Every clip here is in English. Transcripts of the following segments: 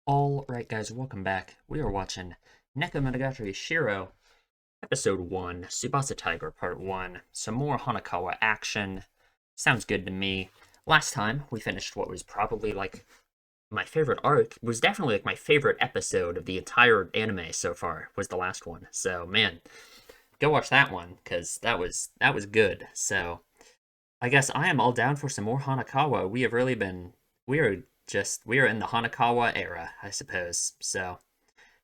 Alright guys, welcome back. We are watching Nekomonogatari Shiro, Episode 1, Tsubasa Tiger Part 1. Some more Hanakawa action. Sounds good to me. Last time, we finished what was probably, my favorite arc. It was definitely, my favorite episode of the entire anime so far, was the last one. So, man, go watch that one, because that was good. So, I guess I am all down for some more Hanakawa. We have really been... we are in the Hanakawa era, I suppose. So,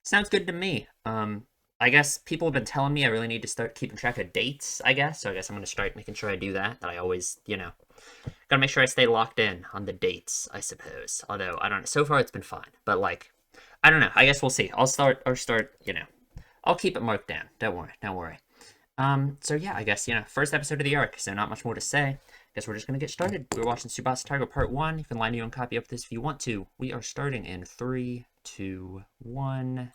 sounds good to me. I guess people have been telling me I really need to start keeping track of dates, I guess. So I guess I'm going to start making sure I do that. That I always, gotta make sure I stay locked in on the dates, I suppose. Although, I don't know. So far, it's been fine. But, I don't know. I guess we'll see. I'll keep it marked down. Don't worry. Don't worry. So yeah, I guess, first episode of the arc, so not much more to say. Guess we're just gonna get started. We're watching Tsubasa Tiger Part 1. You can line your own copy up this if you want to. We are starting in 3, 2, 1.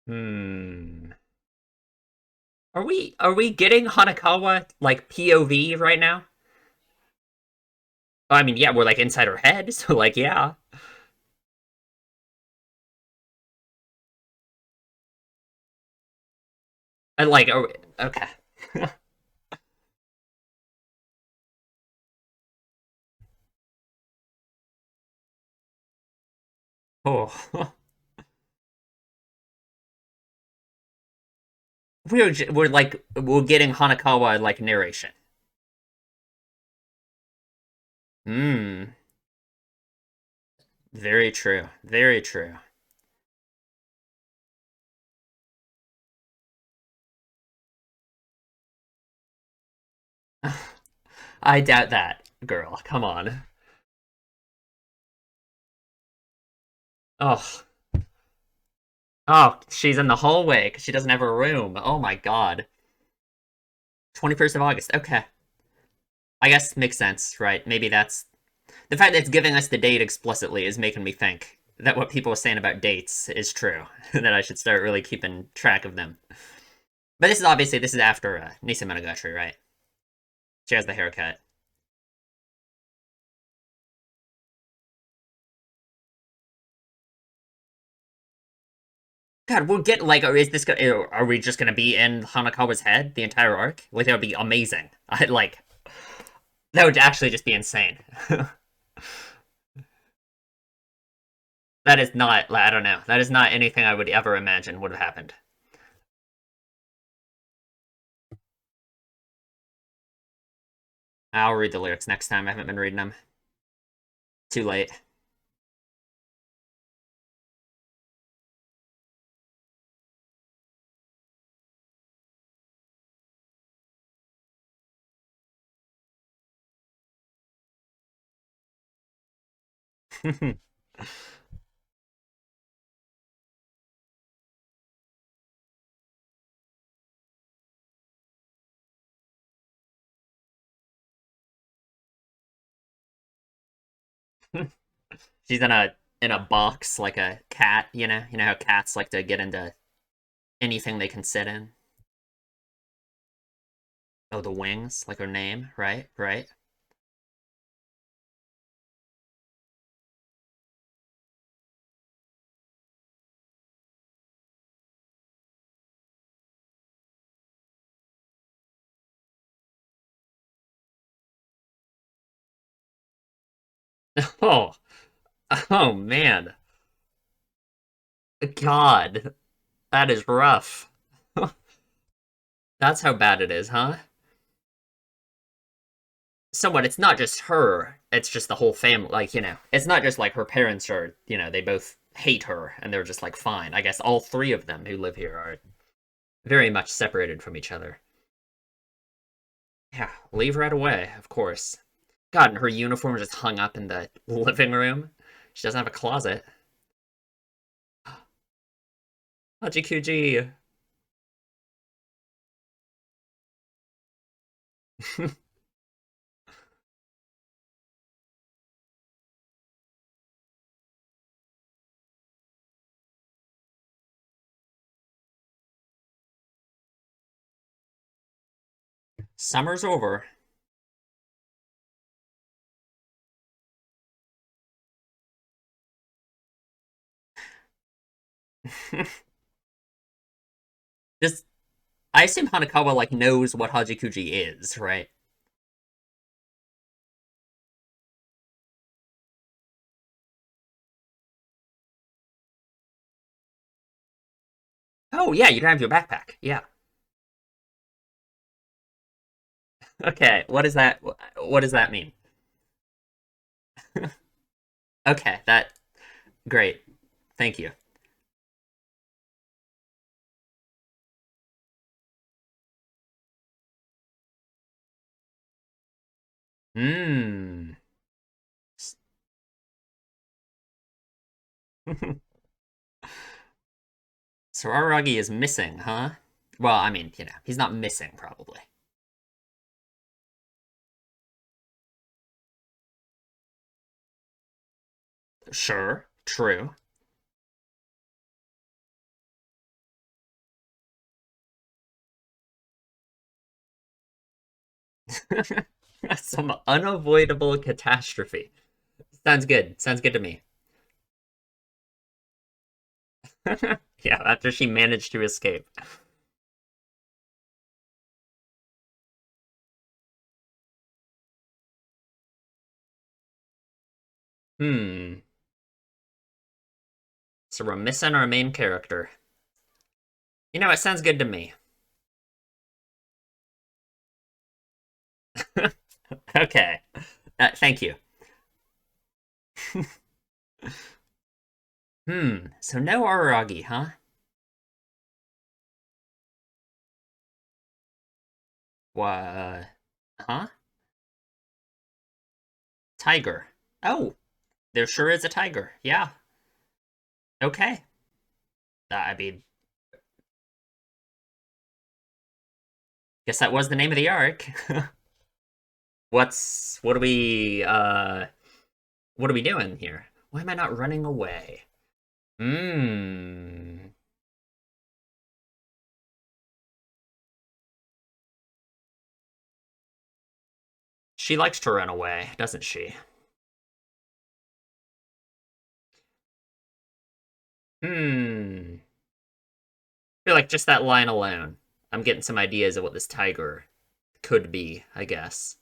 Hmm. Are we getting Hanakawa like POV right now? I mean, yeah, we're like inside her head, so yeah. And okay. Oh. We're getting Hanakawa like narration. Hmm. Very true. Very true. I doubt that, girl. Come on. Oh, oh, she's in the hallway because she doesn't have a room. Oh my god. 21st of August. Okay. I guess makes sense, right? Maybe that's the fact that it's giving us the date explicitly is making me think that what people are saying about dates is true. That I should start really keeping track of them. But this is after Nekomonogatari, right? She has the haircut. God, we'll get are we just gonna be in Hanakawa's head the entire arc? Like that would be amazing. I like that would actually just be insane. That is not, I don't know. That is not anything I would ever imagine would have happened. I'll read the lyrics next time. I haven't been reading them. Too late. She's in a box like a cat, you know? You know how cats like to get into anything they can sit in? Oh, the wings, like her name, right? Right. Oh, oh man. God, that is rough. That's how bad it is, huh? Somewhat, it's not just her, it's just the whole family. It's not just like her parents are, they both hate her and they're just like, fine. I guess all three of them who live here are very much separated from each other. Yeah, leave right away, of course. God, and her uniform is just hung up in the living room. She doesn't have a closet. Hachikuji. Summer's over. Just, I assume Hanakawa, like, knows what Hajikuji is, right? Oh, yeah, you don't have your backpack. Yeah. Okay, what does that, what does that mean? Okay, that, great. Thank you. Mmm. So Araragi is missing, huh? Well, I mean, he's not missing, probably. Sure, true. Some unavoidable catastrophe. Sounds good. Sounds good to me. Yeah, after she managed to escape. Hmm. So we're missing our main character. It sounds good to me. Okay. Thank you. So no Araragi, huh? What? Huh? Tiger. Oh, there sure is a tiger. Yeah. Okay. I mean, guess that was the name of the arc. What are we doing here? Why am I not running away? Hmm. She likes to run away, doesn't she? Hmm. I feel like just that line alone, I'm getting some ideas of what this tiger could be, I guess.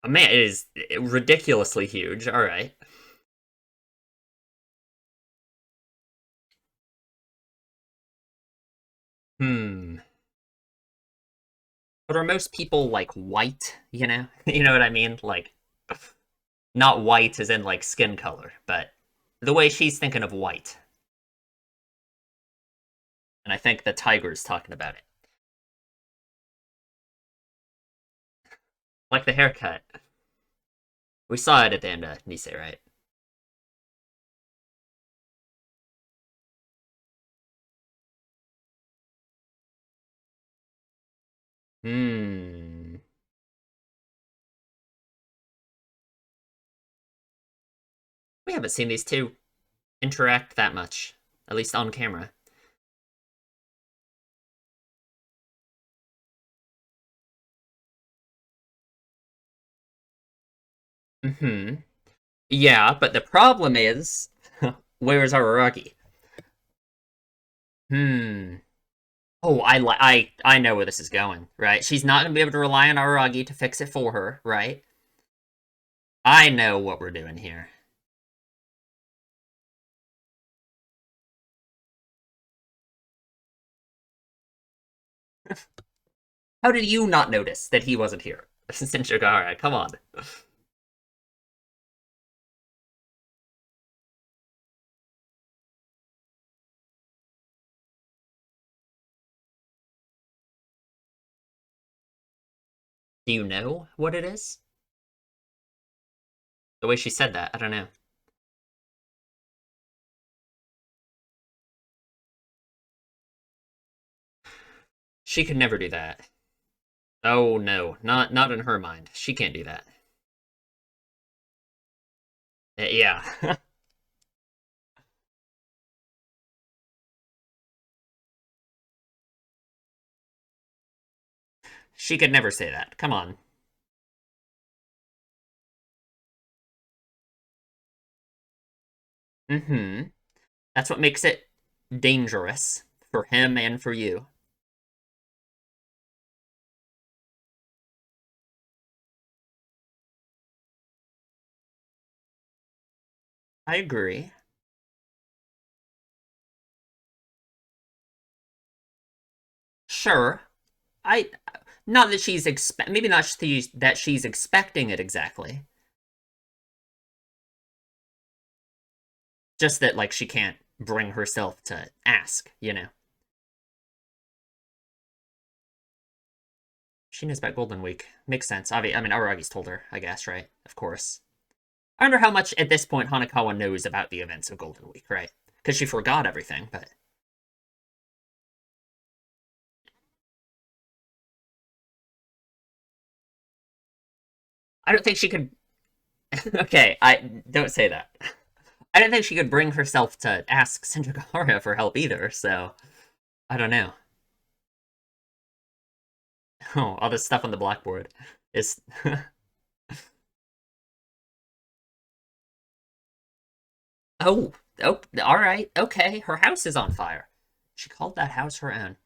A man it is ridiculously huge. All right. Hmm. But are most people like white? You know what I mean? Like, not white as in like skin color, but the way she's thinking of white. And I think the tiger's talking about it. Like the haircut. We saw it at the end of Nisei, right? Hmm. We haven't seen these two interact that much, at least on camera. Hmm. Yeah, but the problem is, where's Araragi? Hmm. Oh, I know where this is going, right? She's not gonna be able to rely on Araragi to fix it for her, right? I know what we're doing here. How did you not notice that he wasn't here? Sinchigara, come on. Do you know what it is? The way she said that, I don't know. She could never do that. Oh no, not in her mind. She can't do that. Yeah. She could never say that. Come on. Mm-hmm. That's what makes it dangerous for him and for you. I agree. Sure. I not that she's maybe not that she's expecting it exactly. Just that like she can't bring herself to ask. She knows about Golden Week. Makes sense. I mean, Aragi's told her, I guess, right? Of course. I wonder how much at this point Hanakawa knows about the events of Golden Week, right? Because she forgot everything, but I don't think she could. Okay, I don't say that. I don't think she could bring herself to ask Senjogahara for help either. So I don't know. Oh, all this stuff on the blackboard is. Oh, oh, all right, okay. Her house is on fire. She called that house her own.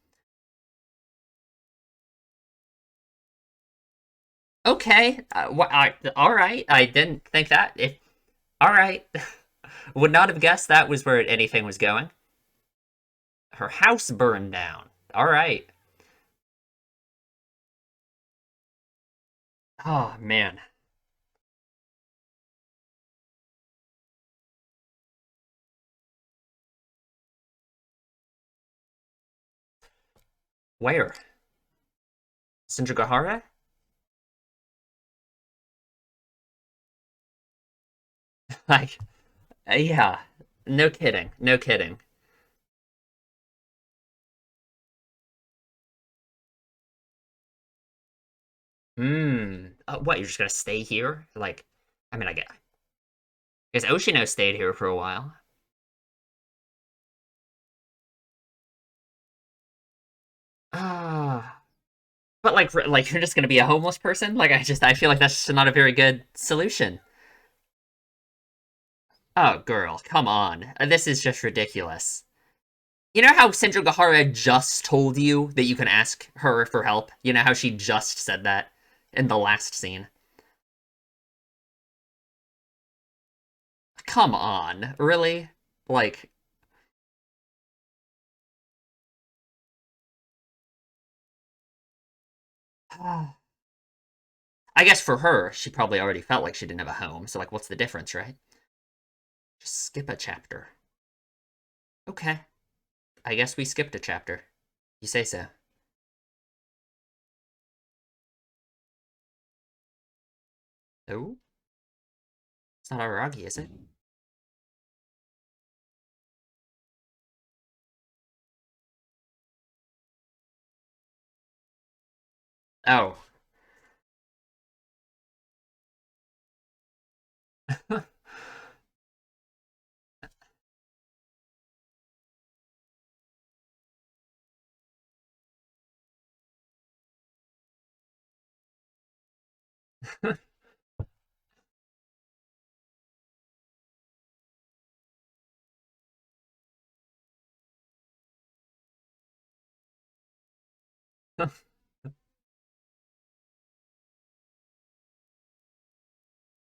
Okay, all right. I didn't think that. If all right, would not have guessed that was where anything was going. Her house burned down. All right. Oh man, where? Senjogahara? Like, yeah. No kidding. No kidding. Hmm. What? You're just gonna stay here? Like, I mean, I guess Oshino stayed here for a while. Ah. But like you're just gonna be a homeless person? Like I feel like that's just not a very good solution. Oh, girl, come on. This is just ridiculous. You know how Senju Gahara just told you that you can ask her for help? You know how she just said that in the last scene? Come on, really? Like, I guess for her, she probably already felt like she didn't have a home. So like, what's the difference, right? Just skip a chapter. Okay, I guess we skipped a chapter. You say so. Oh, it's not Aragi, is it? Oh.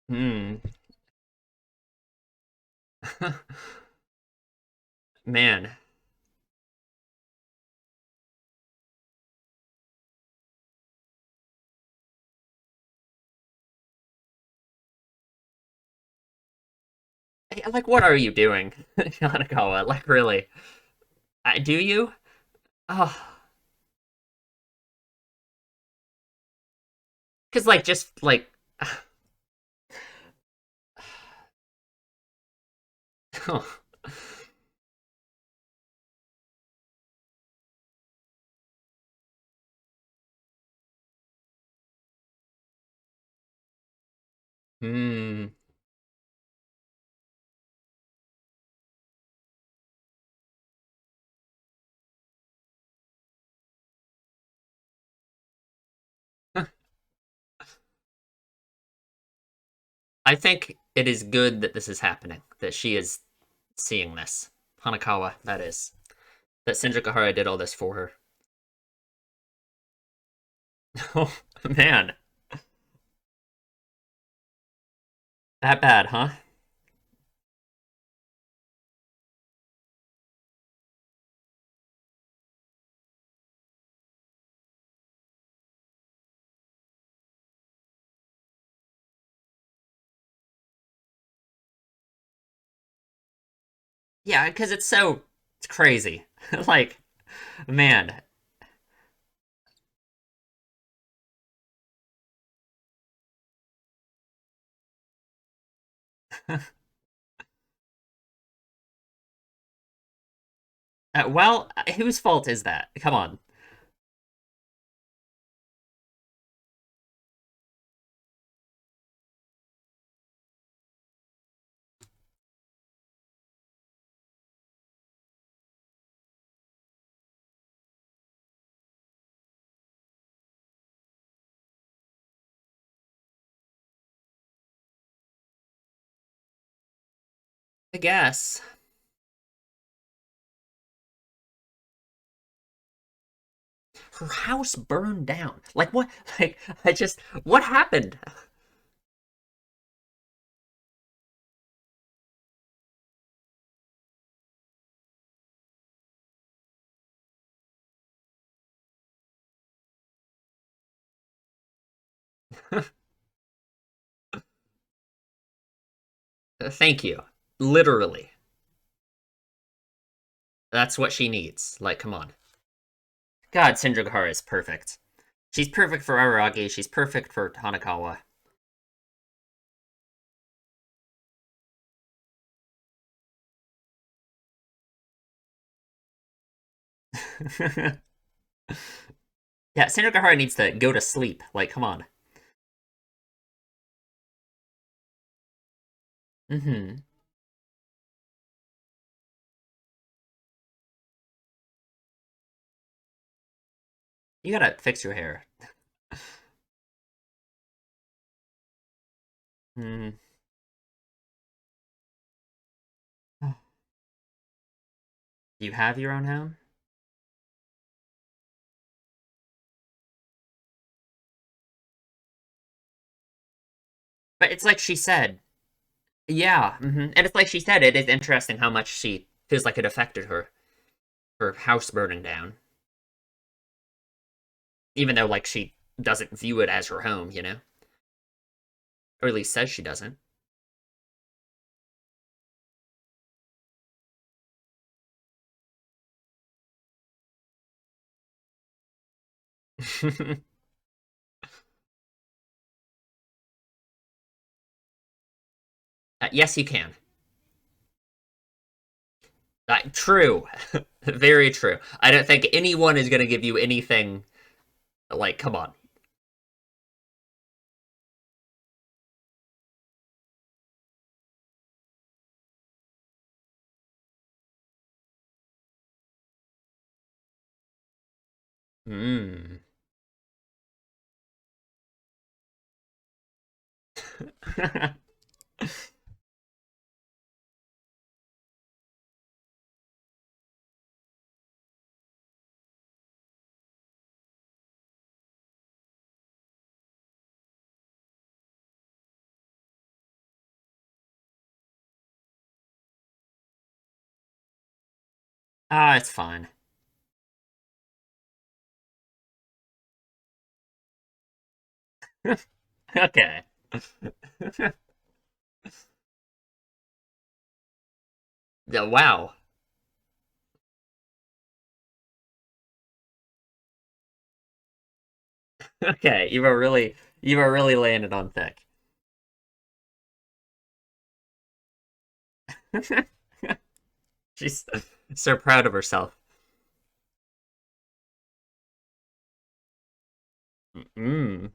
Hmm. Man, like, what are you doing, Hanakawa? Like, really? Do you? Oh, because like, just like, hmm. I think it is good that this is happening, that she is seeing this. Hanakawa, that is. That Senjukahara did all this for her. Oh, man. That bad, huh? Yeah, because it's crazy. Like, man. Well, whose fault is that? Come on. I guess. Her house burned down. Like, what? Like, what happened? Thank you. Literally. That's what she needs. Like, come on. God, Senjugahara is perfect. She's perfect for Araragi. She's perfect for Hanakawa. Yeah, Senjugahara needs to go to sleep. Like, come on. Mm-hmm. You gotta fix your hair. Mm. You have your own home? But it's like she said. Yeah, and it's like she said, it is interesting how much she feels like it affected her. Her house burning down. Even though, like, she doesn't view it as her home, you know? Or at least says she doesn't. Yes, you can. True. Very true. I don't think anyone is going to give you anything. Like, come on. Mm. Ah, it's fine. Okay. Yeah, wow. Okay, you are really laying it on thick. She's so proud of herself. Mm.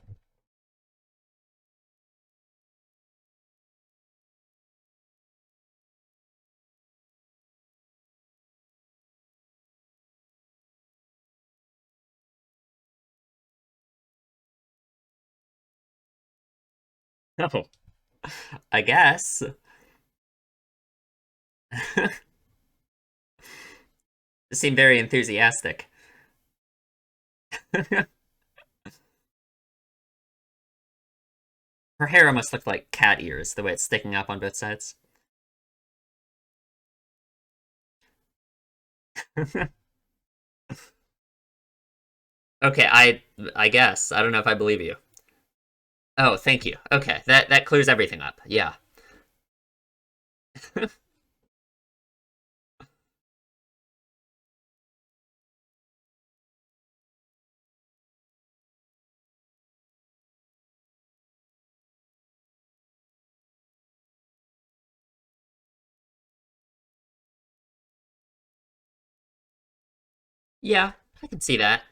Oh. I guess. Seem very enthusiastic. Her hair almost looked like cat ears, the way it's sticking up on both sides. Okay, I guess. I don't know if I believe you. Oh, thank you. Okay, that clears everything up. Yeah. Yeah, I can see that.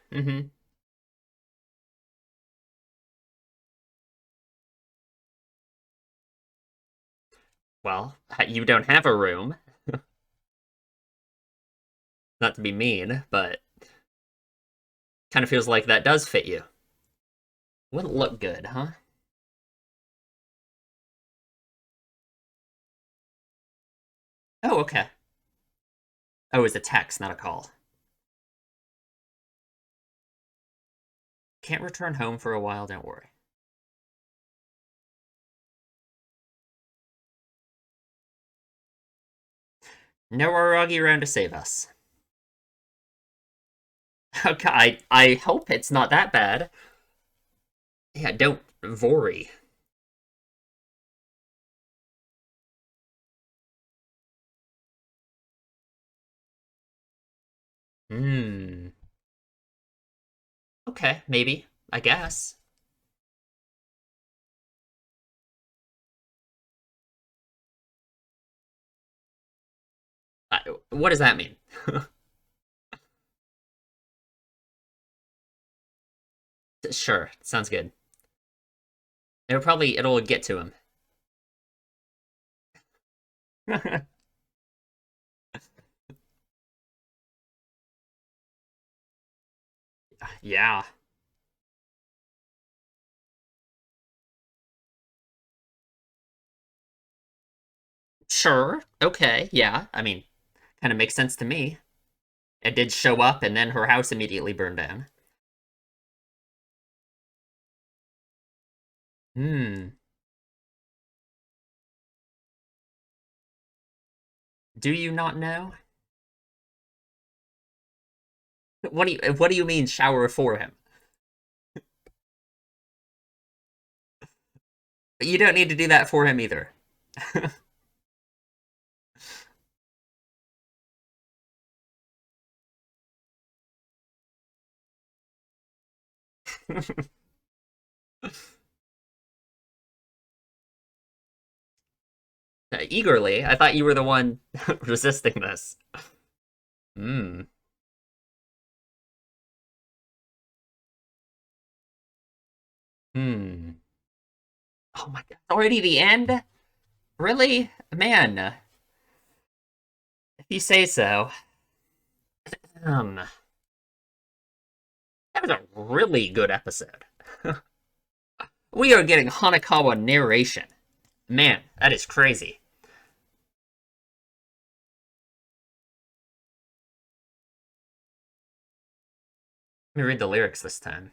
Well, you don't have a room. Not to be mean, but kind of feels like that does fit you. Wouldn't look good, huh? Oh, okay. Oh, it's a text, not a call. Can't return home for a while, don't worry. No Aragi around to save us. Okay, I hope it's not that bad. Yeah, don't worry. Hmm. Okay, maybe. I guess. What does that mean? Sure, sounds good. It'll get to him. Yeah. Sure. Okay. Yeah. I mean, kind of makes sense to me. It did show up, and then her house immediately burned down. Hmm. Do you not know? What do you mean shower for him? You don't need to do that for him either. Eagerly. I thought you were the one resisting this. Hmm. Hmm. Oh my god. Already the end? Really? Man, if you say so. Um, that was a really good episode. We are getting Hanakawa narration. Man, that is crazy. Let me read the lyrics this time.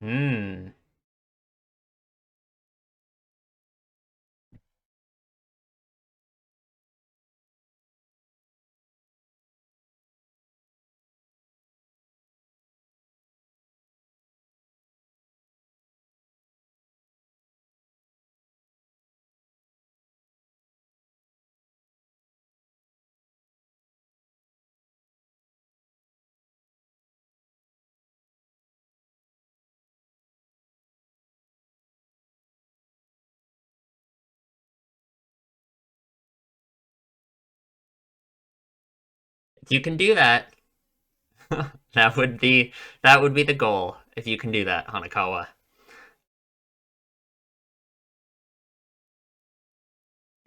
Hmm. If you can do that, that would be that would be the goal. If you can do that, Hanakawa.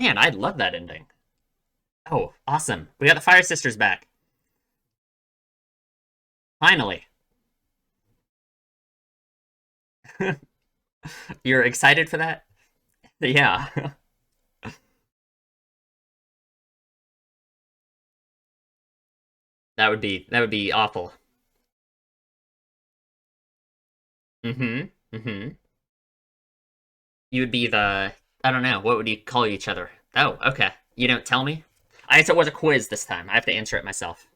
Man, I love that ending. Oh, awesome. We got the Fire Sisters back. Finally. You're excited for that? Yeah. That would be awful. Mm-hmm. Mm-hmm. You would be the I don't know, what would you call each other? Oh, okay. You don't tell me? I guess it was a quiz this time. I have to answer it myself.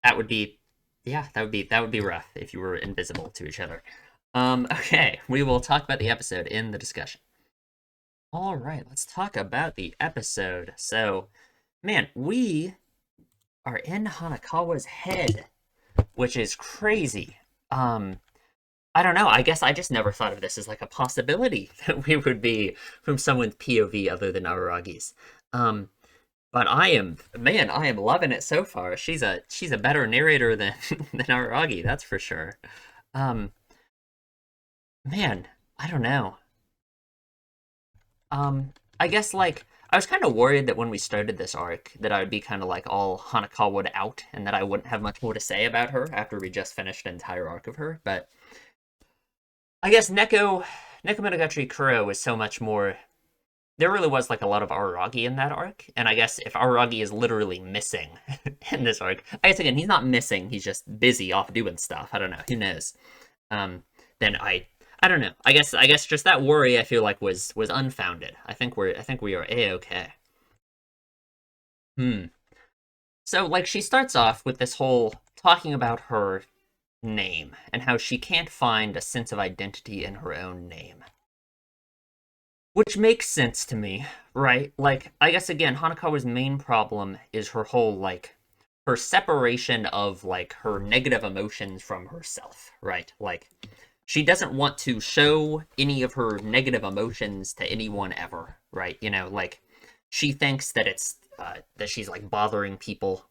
That would be yeah, that would be rough if you were invisible to each other. Okay, we will talk about the episode in the discussion. All right, let's talk about the episode. So, man, we are in Hanakawa's head, which is crazy. Um, I don't know. I guess I just never thought of this as like a possibility that we would be from someone's POV other than Aragi's. Um, but I am loving it so far. She's a better narrator than than Aragi, that's for sure. Um, man, I don't know. I guess like I was kind of worried that when we started this arc that I would be kind of like all Hanakawa out and that I wouldn't have much more to say about her after we just finished an entire arc of her. But I guess Nekomonogatari Kuro was so much more. There really was like a lot of Araragi in that arc, and I guess if Araragi is literally missing in this arc, I guess again he's not missing, he's just busy off doing stuff. I don't know, who knows? Um, then I don't know. I guess just that worry I feel like was unfounded. I think we are a okay. Hmm. So like she starts off with this whole talking about her name and how she can't find a sense of identity in her own name. Which makes sense to me, right? Like, I guess again, Hanakawa's main problem is her whole, like, her separation of, like, her negative emotions from herself, right? Like, she doesn't want to show any of her negative emotions to anyone ever, right? Like, she thinks that that she's, like, bothering people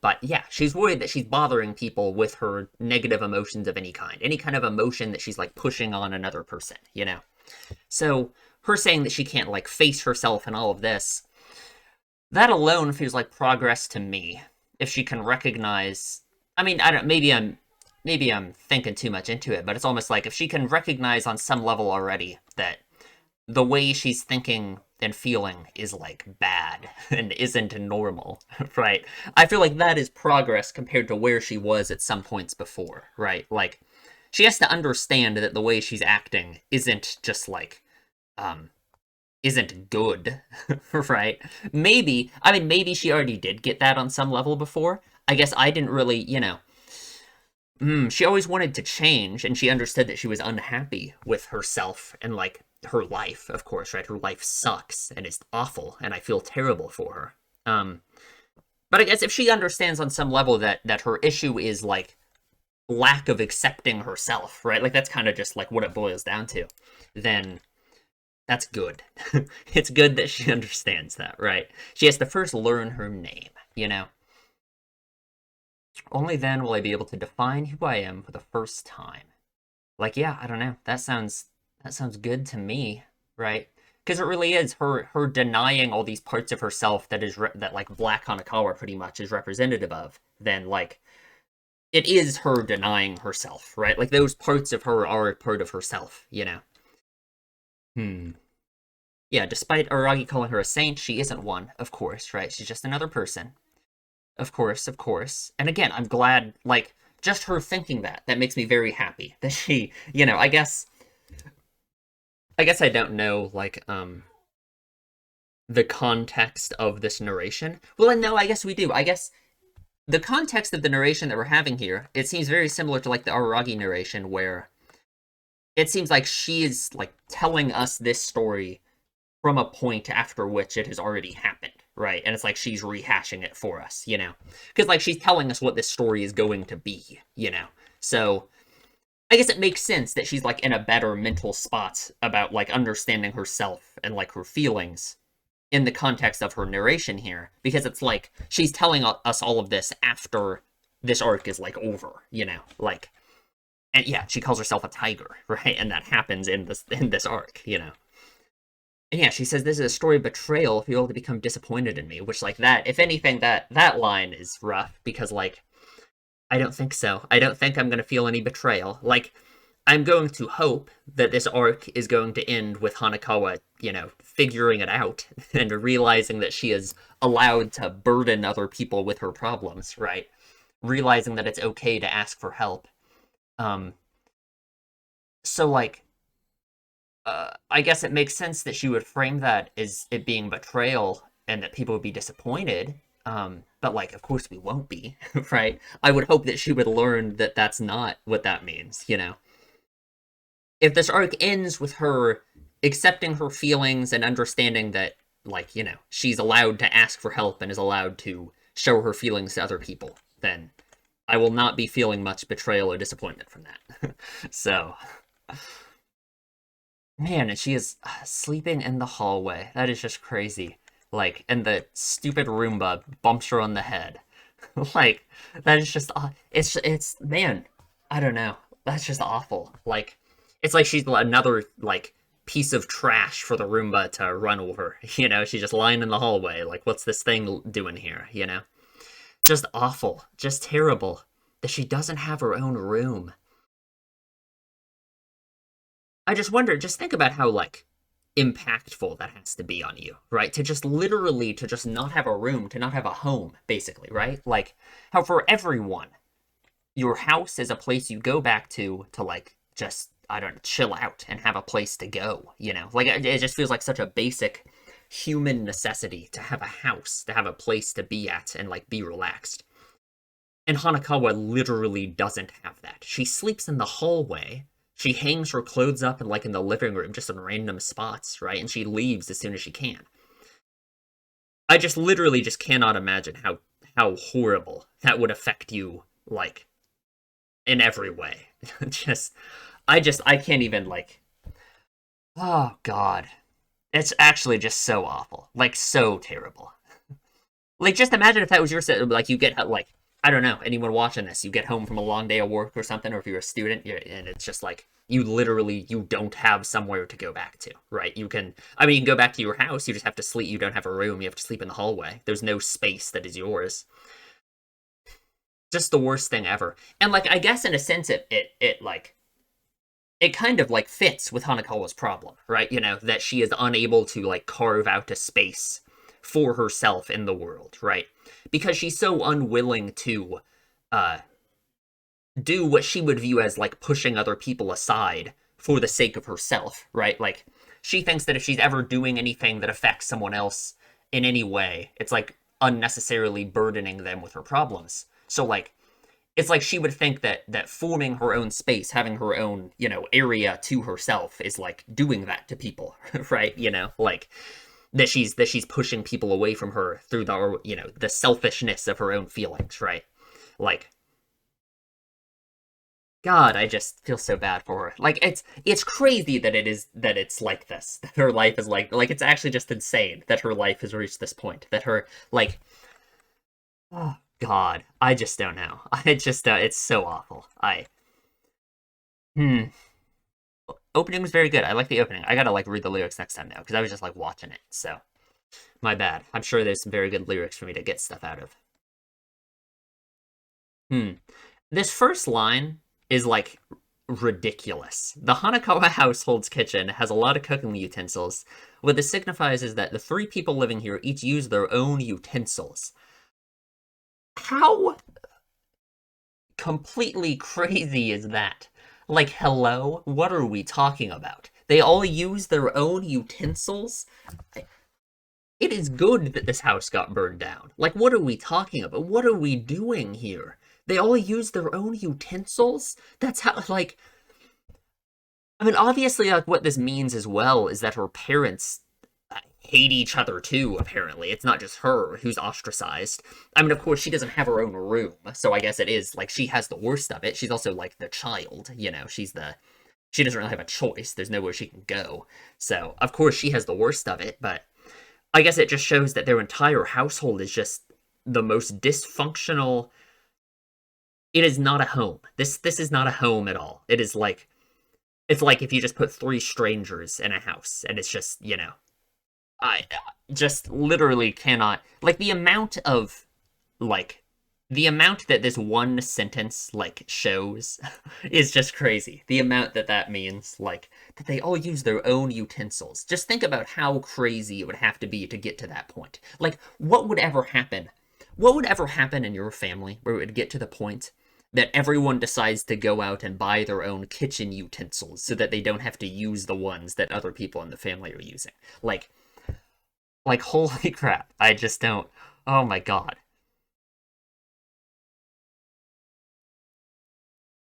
but yeah, she's worried that she's bothering people with her negative emotions of any kind of emotion that she's, like, pushing on another person. So her saying that she can't like face herself and all of this, that alone feels like progress to me. If she can recognize, I mean, I don't. Maybe I'm thinking too much into it, but it's almost like if she can recognize on some level already that the way she's thinking and feeling is like bad and isn't normal, right? I feel like that is progress compared to where she was at some points before, right? Like she has to understand that the way she's acting isn't just like um isn't good, right? Maybe she already did get that on some level before. I guess I didn't really. She always wanted to change, and she understood that she was unhappy with herself and like her life, of course, right? Her life sucks and is awful, and I feel terrible for her. But I guess if she understands on some level that her issue is like lack of accepting herself, right? Like that's kind of just like what it boils down to. Then that's good. It's good that she understands that, right? She has to first learn her name. Only then will I be able to define who I am for the first time. Like, yeah, I don't know. That sounds good to me, right? Because it really is her denying all these parts of herself that like Black Hanakawa pretty much is representative of. Then like it is her denying herself, right? Like those parts of her are a part of herself. Hmm. Yeah, despite Aragi calling her a saint, she isn't one, of course, right? She's just another person. Of course, of course. And again, I'm glad, like, just her thinking that makes me very happy. That I guess I don't know, like, the context of this narration. Well, and no, I guess we do. I guess the context of the narration that we're having here, it seems very similar to, like, the Araragi narration, where it seems like she is, like, telling us this story from a point after which it has already happened, right? And it's like she's rehashing it for us. Because like she's telling us what this story is going to be. So I guess it makes sense that she's like in a better mental spot about like understanding herself and like her feelings in the context of her narration here, because it's like she's telling us all of this after this arc is like over. And yeah, she calls herself a tiger, right? And that happens in this arc. And yeah, she says this is a story of betrayal if you all to become disappointed in me, which like that, if anything, that line is rough because like I don't think so. I don't think I'm gonna feel any betrayal. Like I'm going to hope that this arc is going to end with Hanakawa, figuring it out and realizing that she is allowed to burden other people with her problems, right? Realizing that it's okay to ask for help. Um, so like I guess it makes sense that she would frame that as it being betrayal and that people would be disappointed. But like, of course we won't be, right? I would hope that she would learn that that's not what that means. If this arc ends with her accepting her feelings and understanding that, like, she's allowed to ask for help and is allowed to show her feelings to other people, then I will not be feeling much betrayal or disappointment from that. So, man, and she is sleeping in the hallway. That is just crazy. Like, and the stupid Roomba bumps her on the head. Like, that is just, it's, man, I don't know. That's just awful. Like, it's like she's another, like, piece of trash for the Roomba to run over. She's just lying in the hallway. Like, what's this thing doing here? Just awful. Just terrible that she doesn't have her own room. I just wonder, just think about how, like, impactful that has to be on you, right? To just literally, to just not have a room, to not have a home, basically, right? Like, how for everyone, your house is a place you go back to like, just, I don't know, chill out and have a place to go? Like, it just feels like such a basic human necessity to have a house, to have a place to be at and, like, be relaxed. And Hanakawa literally doesn't have that. She sleeps in the hallway. She hangs her clothes up in the living room, just in random spots, right? And she leaves as soon as she can. I just literally just cannot imagine how horrible that would affect you, like, in every way. I can't even, like, oh god. It's actually just so awful. Like, so terrible. Like, just imagine if that was your set. Like, you get, like, I don't know, anyone watching this, you get home from a long day of work or something, or if you're a student, and it's just like, you don't have somewhere to go back to, right? You can go back to your house, you just have to sleep, you don't have a room, you have to sleep in the hallway. There's no space that is yours. Just the worst thing ever. And, like, I guess in a sense, it kind of, like, fits with Hanakawa's problem, right? That she is unable to, like, carve out a space for herself in the world, right? Because she's so unwilling to uh, do what she would view as, like, pushing other people aside for the sake of herself, right? Like, she thinks that if she's ever doing anything that affects someone else in any way, it's, like, unnecessarily burdening them with her problems. So, like, it's like she would think that forming her own space, having her own, area to herself is, like, doing that to people, right? Like, that she's pushing people away from her through the selfishness of her own feelings, right? Like, God, I just feel so bad for her. Like, it's crazy that it's like this. That her life is like it's actually just insane that her life has reached this point. That her, like, oh God, I just don't know. I just it's so awful. Hmm. Opening was very good. I like the opening. I gotta, like, read the lyrics next time now because I was just, like, watching it. So my bad. I'm sure there's some very good lyrics for me to get stuff out of. Hmm. This first line is, like, ridiculous. The Hanakawa household's kitchen has a lot of cooking utensils. What this signifies is that the three people living here each use their own utensils. How completely crazy is that? Like, hello? What are we talking about? They all use their own utensils? It is good that this house got burned down. Like, what are we talking about? What are we doing here? They all use their own utensils? That's how, like, obviously, like, what this means as well is that her parents hate each other too, apparently. It's not just her who's ostracized. Of course, she doesn't have her own room, so I guess it is, like, she has the worst of it. She's also, like, the child, she doesn't really have a choice. There's nowhere she can go. So, of course, she has the worst of it, but I guess it just shows that their entire household is just the most dysfunctional. It is not a home. This is not a home at all. It's like if you just put three strangers in a house, and it's just, I just literally cannot, like, like the amount that this one sentence like shows is just crazy. The amount that that means, like, that they all use their own utensils. Just think about how crazy it would have to be to get to that point. Like, what would ever happen? What would ever happen in your family where it would get to the point that everyone decides to go out and buy their own kitchen utensils so that they don't have to use the ones that other people in the family are using? Like, holy crap. I just don't. Oh my god.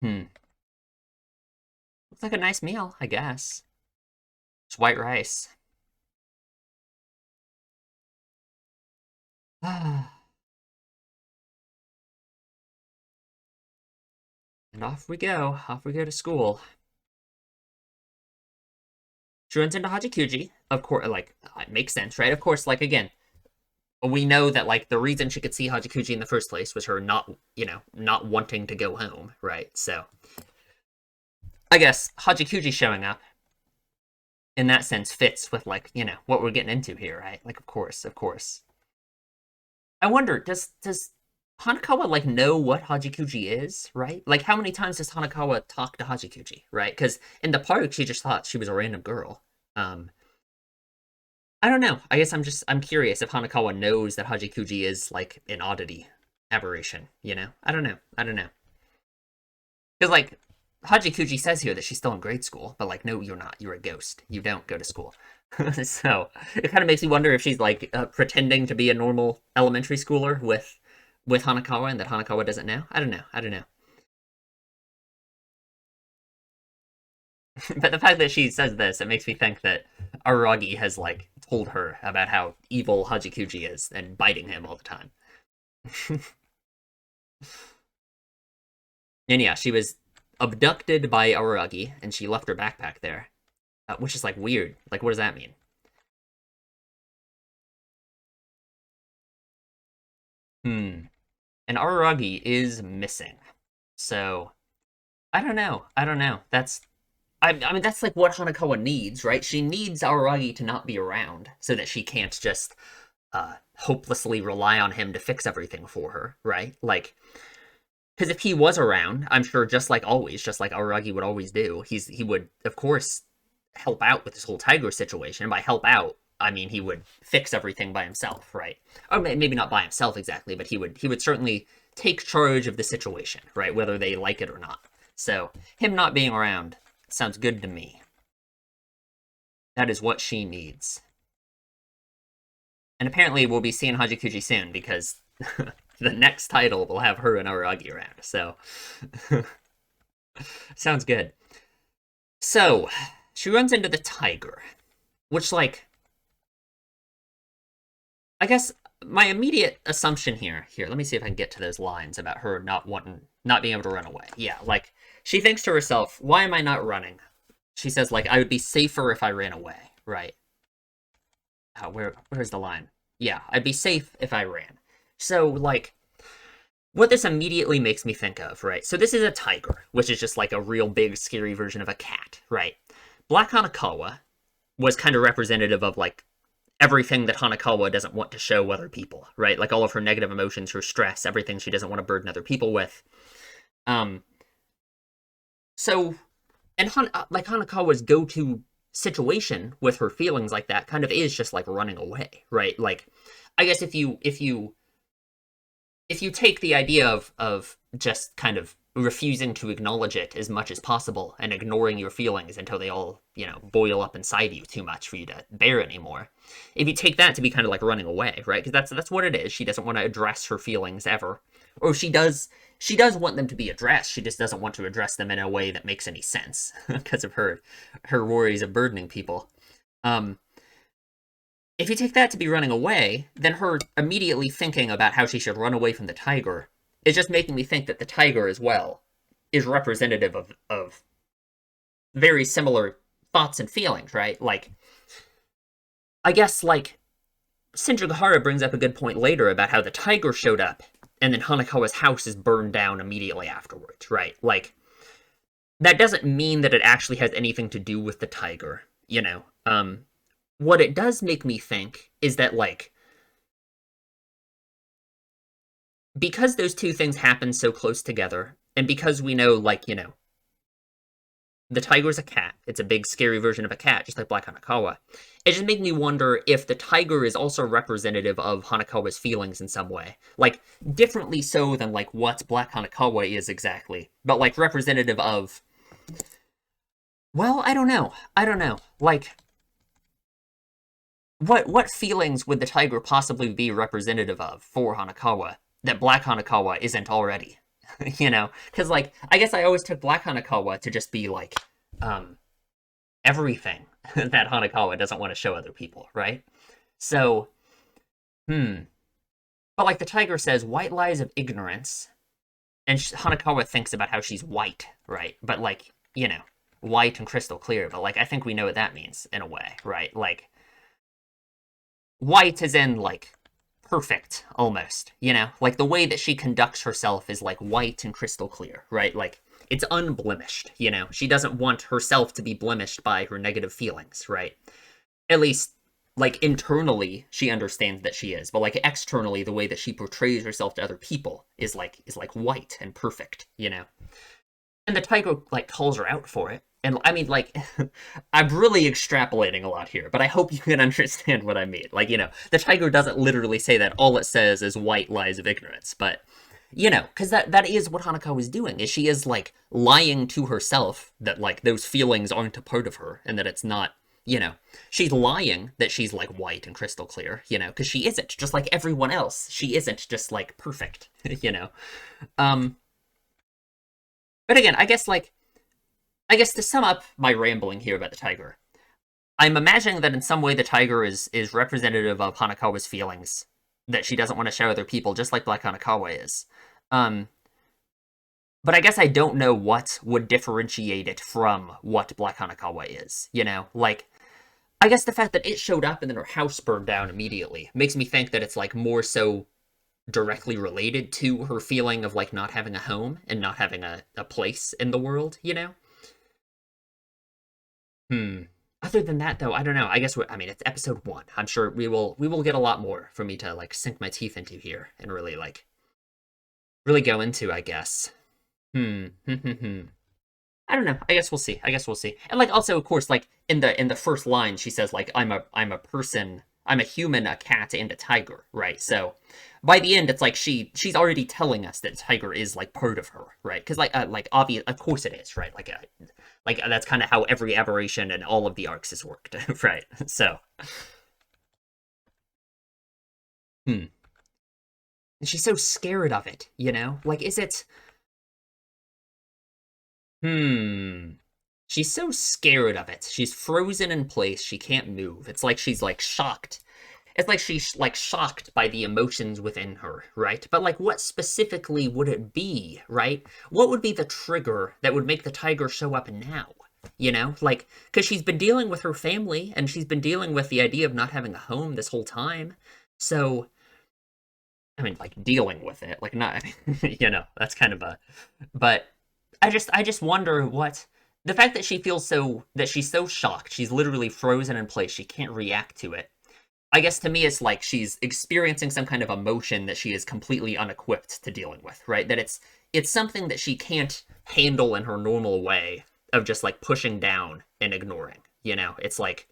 Hmm. Looks like a nice meal, I guess. It's white rice. And off we go. Off we go to school. She runs into Hachikuji. Of course, like, it makes sense, right? Of course, like, again, we know that, like, the reason she could see Hachikuji in the first place was her not, not wanting to go home, right? So, I guess Hachikuji showing up in that sense fits with, like, what we're getting into here, right? Like, of course, of course. I wonder, does Hanakawa like know what Hachikuji is, right? Like, how many times does Hanakawa talk to Hachikuji, right? Because in the park, she just thought she was a random girl. Um, I don't know. I guess I'm curious if Hanakawa knows that Hachikuji is like an oddity, aberration. I don't know. I don't know. Because like Hachikuji says here that she's still in grade school, but like, no, you're not. You're a ghost. You don't go to school. So it kind of makes me wonder if she's like pretending to be a normal elementary schooler with Hanakawa, and that Hanakawa doesn't know. I don't know. I don't know. But the fact that she says this, it makes me think that Aragi has like told her about how evil Hachikuji is and biting him all the time. And yeah, she was abducted by Aragi, and she left her backpack there, which is like weird. Like, what does that mean? Hmm. And Aragi is missing. So I don't know. I don't know. I mean, that's like what Hanakawa needs, right? She needs Aragi to not be around so that she can't just hopelessly rely on him to fix everything for her, right? Like, because if he was around, I'm sure, just like always, just like Aragi would always do, he would, of course, help out with this whole tiger situation. And by help out, I mean he would fix everything by himself, right? Or maybe not by himself exactly, but he would certainly take charge of the situation, right? Whether they like it or not. So him not being around sounds good to me. That is what she needs. And apparently we'll be seeing Hajikuji soon because the next title will have her and Aragi around. So sounds good. So she runs into the tiger, which, like, I guess my immediate assumption here, let me see if I can get to those lines about her not being able to run away. Yeah, like, she thinks to herself, why am I not running? She says, like, I would be safer if I ran away, right? Where's the line? Yeah, I'd be safe if I ran. So, like, what this immediately makes me think of, right? So this is a tiger, which is just like a real big, scary version of a cat, right? Black Hanakawa was kind of representative of, like, everything that Hanakawa doesn't want to show other people, right? Like all of her negative emotions, her stress, everything she doesn't want to burden other people with. Um, so, and like Hanakawa's go-to situation with her feelings like that kind of is just like running away, right? Like, I guess if you take the idea of just kind of refusing to acknowledge it as much as possible and ignoring your feelings until they all, boil up inside you too much for you to bear anymore. If you take that to be kind of like running away, right? Because that's what it is. She doesn't want to address her feelings ever. Or she does want them to be addressed. She just doesn't want to address them in a way that makes any sense because of her worries of burdening people. Um if you take that to be running away, then her immediately thinking about how she should run away from the tiger is just making me think that the tiger as well is representative of very similar thoughts and feelings, right? Like, I guess, like, Shinjigahara brings up a good point later about how the tiger showed up and then Hanakawa's house is burned down immediately afterwards, right? Like, that doesn't mean that it actually has anything to do with the tiger, you know? what it does make me think is that, like, because those two things happen so close together, and because we know, like, the tiger's a cat. It's a big, scary version of a cat, just like Black Hanakawa. It just made me wonder if the tiger is also representative of Hanakawa's feelings in some way. Like, differently so than, like, what Black Hanakawa is exactly. But, like, representative of... Well, I don't know. I don't know. Like, what feelings would the tiger possibly be representative of for Hanakawa that Black Hanakawa isn't already? Because, like, I guess I always took Black Hanakawa to just be, like, um, everything that Hanakawa doesn't want to show other people, right? So, hmm. But, like, the tiger says, white lies of ignorance, and Hanakawa thinks about how she's white, right? But, like, white and crystal clear, but, like, I think we know what that means, in a way, right? Like, white is in, like, perfect, almost, Like, the way that she conducts herself is, like, white and crystal clear, right? Like, it's unblemished, She doesn't want herself to be blemished by her negative feelings, right? At least, like, internally, she understands that she is, but, like, externally, the way that she portrays herself to other people is like white and perfect, And the tiger, like, calls her out for it. And, I mean, like, I'm really extrapolating a lot here, but I hope you can understand what I mean. Like, the tiger doesn't literally say that. All it says is white lies of ignorance. But, because that is what Hanako is doing, is she is, like, lying to herself that, like, those feelings aren't a part of her, and that it's not, she's lying that she's, like, white and crystal clear, because she isn't, just like everyone else. She isn't just, like, perfect, Um, but again, I guess to sum up my rambling here about the tiger, I'm imagining that in some way the tiger is representative of Hanakawa's feelings that she doesn't want to show other people, just like Black Hanakawa is. But I guess I don't know what would differentiate it from what Black Hanakawa is, Like, I guess the fact that it showed up and then her house burned down immediately makes me think that it's, like, more so directly related to her feeling of, like, not having a home and not having a place in the world, Hmm. Other than that, though, I don't know. I guess I mean, it's episode 1. I'm sure we will get a lot more for me to, like, sink my teeth into here and really, like, really go into, I guess. Hmm. I don't know. I guess we'll see. And, like, also, of course, like, in the first line, she says, like, I'm a person, I'm a human, a cat, and a tiger, right? So by the end, it's like she's already telling us that tiger is, like, part of her, right? Because, like obvious, of course it is, right? Like that's kind of how every aberration and all of the arcs is worked, right? So, hmm. And she's so scared of it, Like, is it? Hmm. She's so scared of it. She's frozen in place. She can't move. It's like she's, like, shocked. It's like she's, like, shocked by the emotions within her, right? But, like, what specifically would it be, right? What would be the trigger that would make the tiger show up now? Like, because she's been dealing with her family and she's been dealing with the idea of not having a home this whole time. So, I mean, like, dealing with it, like, not, that's kind of a, but I just wonder what the fact that she's so shocked, she's literally frozen in place, she can't react to it. I guess to me, it's like she's experiencing some kind of emotion that she is completely unequipped to dealing with, right? That it's something that she can't handle in her normal way of just, like, pushing down and ignoring. It's like,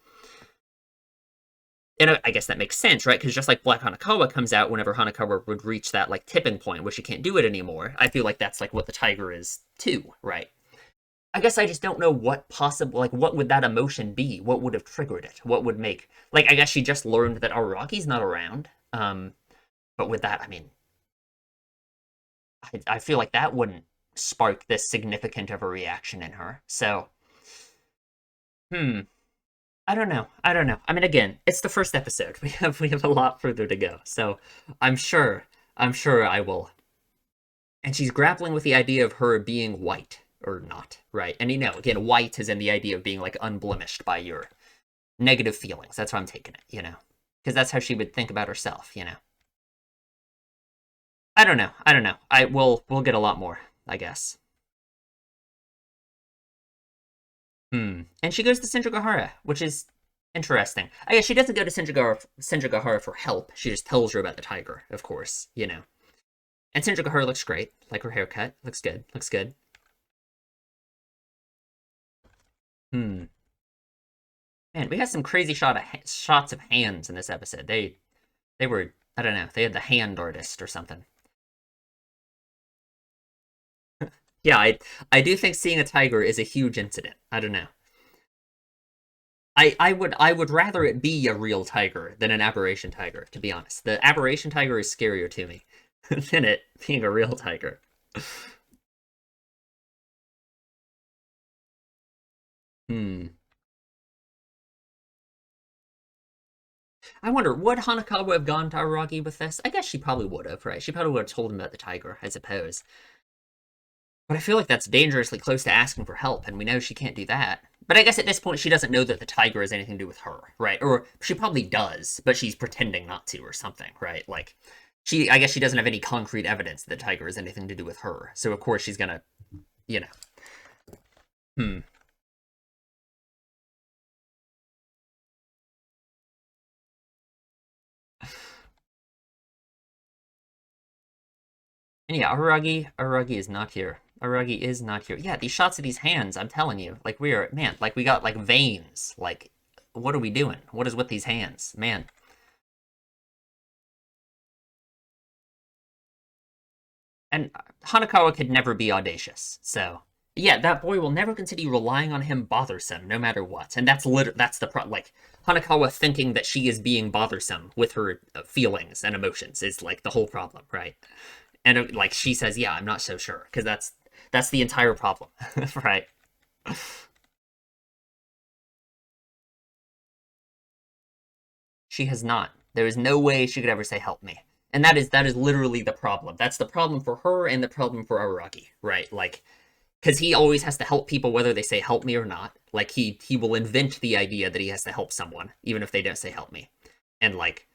and I guess that makes sense, right? Because just like Black Hanakawa comes out whenever Hanakawa would reach that, like, tipping point where she can't do it anymore, I feel like that's, like, what the tiger is too, right? I guess I just don't know what would that emotion be? What would have triggered it? What would make, like, I guess she just learned that Araki's not around. But with that, I mean, I feel like that wouldn't spark this significant of a reaction in her. So, hmm, I don't know. I mean, again, it's the first episode. We have a lot further to go. So, I'm sure I will. And she's grappling with the idea of her being white or not, right? And, again, white is in the idea of being, like, unblemished by your negative feelings. That's how I'm taking it, because that's how she would think about herself. I don't know. We'll get a lot more, I guess. And she goes to Senjogahara, which is Interesting. I guess she doesn't go to Senjugahara for help. She just tells her about the tiger, of course, you know. And Senjugahara looks great. Like her haircut. Looks good. Looks good. Hmm. Man, we had some crazy shots of hands in this episode. They were, I don't know, they had the hand artist or something. Yeah, I do think seeing a tiger is a huge incident. I don't know. I would rather it be a real tiger than an aberration tiger, to be honest. The aberration tiger is scarier to me than it being a real tiger. Hmm. I wonder, would Hanakawa have gone to Araki with this? I guess she probably would have, right? She probably would have told him about the tiger, I suppose. But I feel like that's dangerously close to asking for help, and we know she can't do that. But I guess at this point, she doesn't know that the tiger has anything to do with her, right? Or she probably does, but she's pretending not to or something, right? Like, I guess she doesn't have any concrete evidence that the tiger has anything to do with her. So, of course, she's gonna, you know. Hmm. And yeah, Aragi is not here. Aragi is not here. Yeah, these shots of these hands, I'm telling you, like we are, man, like we got like veins. Like, what are we doing? What is with these hands? Man. And Hanakawa could never be audacious. So yeah, that boy will never consider relying on him bothersome, no matter what. And that's the problem. Like Hanakawa thinking that she is being bothersome with her feelings and emotions is like the whole problem, right? And like she says, yeah, I'm not so sure because that's the entire problem, right? She has not. There is no way she could ever say help me. And that is literally the problem. That's the problem for her and the problem for Araki, right? Like because he always has to help people whether they say help me or not. Like he will invent the idea that he has to help someone even if they don't say help me. And like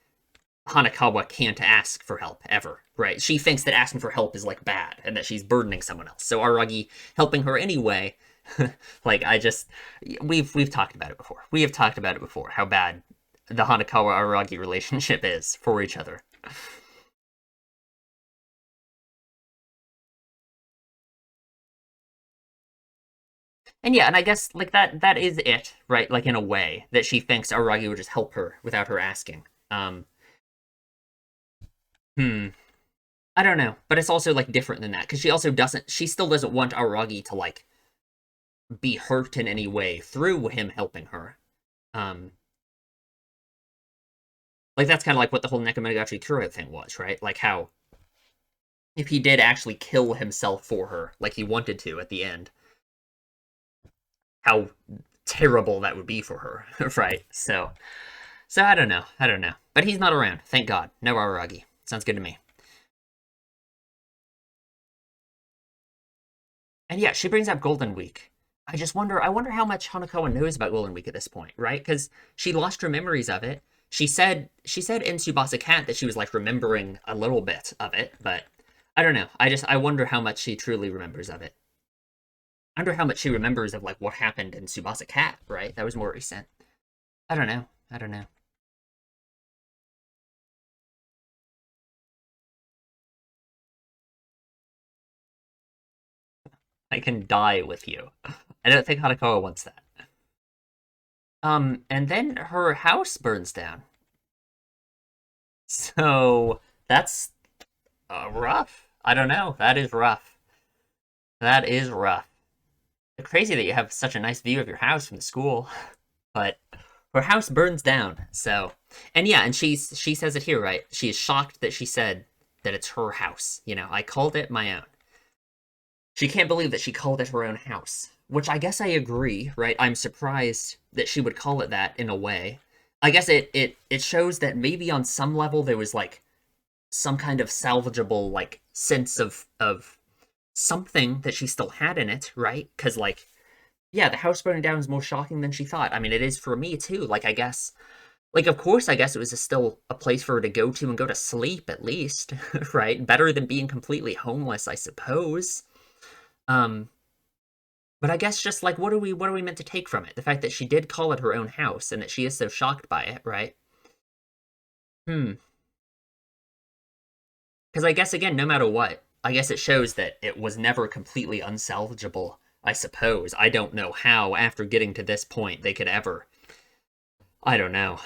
Hanakawa can't ask for help ever, right? She thinks that asking for help is like bad and that she's burdening someone else. So Aragi helping her anyway, like I just we've talked about it before. We have talked about it before how bad the Hanakawa Aragi relationship is for each other. And yeah, and I guess like that is it, right? Like in a way that she thinks Aragi would just help her without her asking. Hmm. I don't know, but it's also like different than that because she still doesn't want Aragi to like be hurt in any way through him helping her. Um, like that's kind of like what the whole Nekomonogatari Kuro thing was, right? Like how if he did actually kill himself for her, like he wanted to at the end, how terrible that would be for her, right? So I don't know, but he's not around. Thank God, no Aragi. Sounds good to me. And yeah, she brings up Golden Week. I wonder how much Hanakawa knows about Golden Week at this point, right? Because she lost her memories of it. She said in Tsubasa Cat that she was like remembering a little bit of it, but I don't know. I wonder how much she truly remembers of it. I wonder how much she remembers of like what happened in Tsubasa Cat, right? That was more recent. I don't know. I don't know. I can die with you. I don't think Hanakawa wants that. And then her house burns down. So that's rough. I don't know. That is rough. That is rough. It's crazy that you have such a nice view of your house from the school, but her house burns down. So, and yeah, and she says it here, right? She is shocked that she said that it's her house. You know, I called it my own. She can't believe that she called it her own house, which I guess I agree, right? I'm surprised that she would call it that in a way. I guess it shows that maybe on some level there was like some kind of salvageable like sense of something that she still had in it, right? Because like yeah, the house burning down is more shocking than she thought. I mean, it is for me too. Like I guess like of course I guess it was still a place for her to go to and go to sleep at least, right? Better than being completely homeless, I suppose. Um But I guess just like what are we meant to take from it? The fact that she did call it her own house and that she is so shocked by it, right? Hmm. Because I guess again, no matter what, I guess it shows that it was never completely unsalvageable. I suppose. I don't know how, after getting to this point, they could ever. I don't know.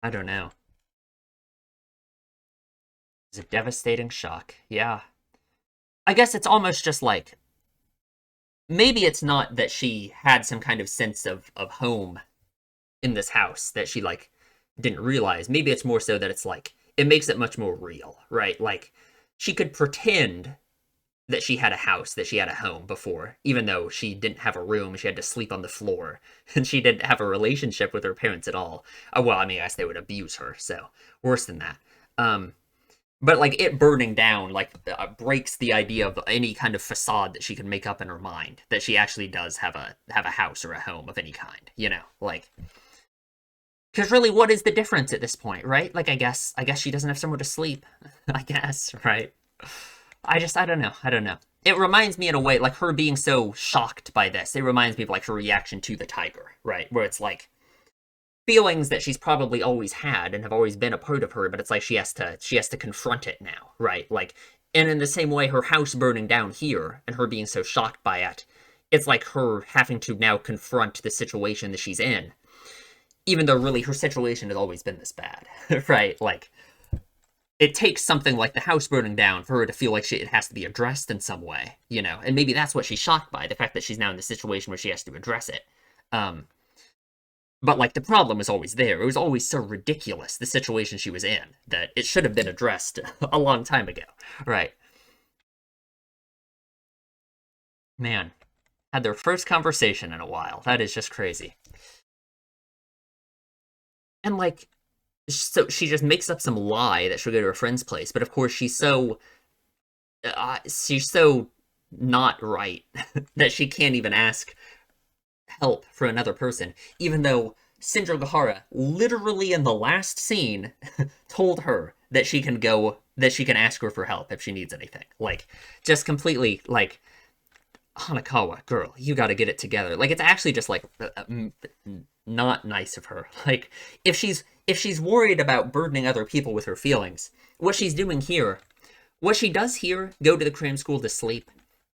I don't know. It's a devastating shock. Yeah. I guess it's almost just like maybe it's not that she had some kind of sense of home in this house that she like didn't realize. Maybe it's more so that it's like it makes it much more real, right? Like she could pretend that she had a house, that she had a home before, even though she didn't have a room, she had to sleep on the floor, and she didn't have a relationship with her parents at all. Well, I mean, I guess they would abuse her, so worse than that. Um, but like it burning down, like breaks the idea of any kind of facade that she can make up in her mind that she actually does have a house or a home of any kind. Like because really, what is the difference at this point, right? Like, I guess she doesn't have somewhere to sleep. I guess, right? I don't know. I don't know. It reminds me in a way, like her being so shocked by this. It reminds me of like her reaction to the tiger, right? Where it's like feelings that she's probably always had and have always been a part of her, but it's like she has to confront it now, right? Like, and in the same way, her house burning down here and her being so shocked by it, it's like her having to now confront the situation that she's in, even though really her situation has always been this bad, right? Like it takes something like the house burning down for her to feel like it has to be addressed in some way. And maybe that's what she's shocked by, the fact that she's now in the situation where she has to address it. Um, but like the problem was always there. It was always so ridiculous, the situation she was in, that it should have been addressed a long time ago. Right. Man, had their first conversation in a while. That is just crazy. And like, so she just makes up some lie that she'll go to her friend's place, but of course she's so not right that she can't even ask help for another person, even though Sindrugahara literally in the last scene told her that she can ask her for help if she needs anything. Like, just completely, like, Hanakawa, girl, you gotta get it together. Like, it's actually just, like, not nice of her. Like, if she's worried about burdening other people with her feelings, what she's doing here, what she does here, go to the cram school to sleep,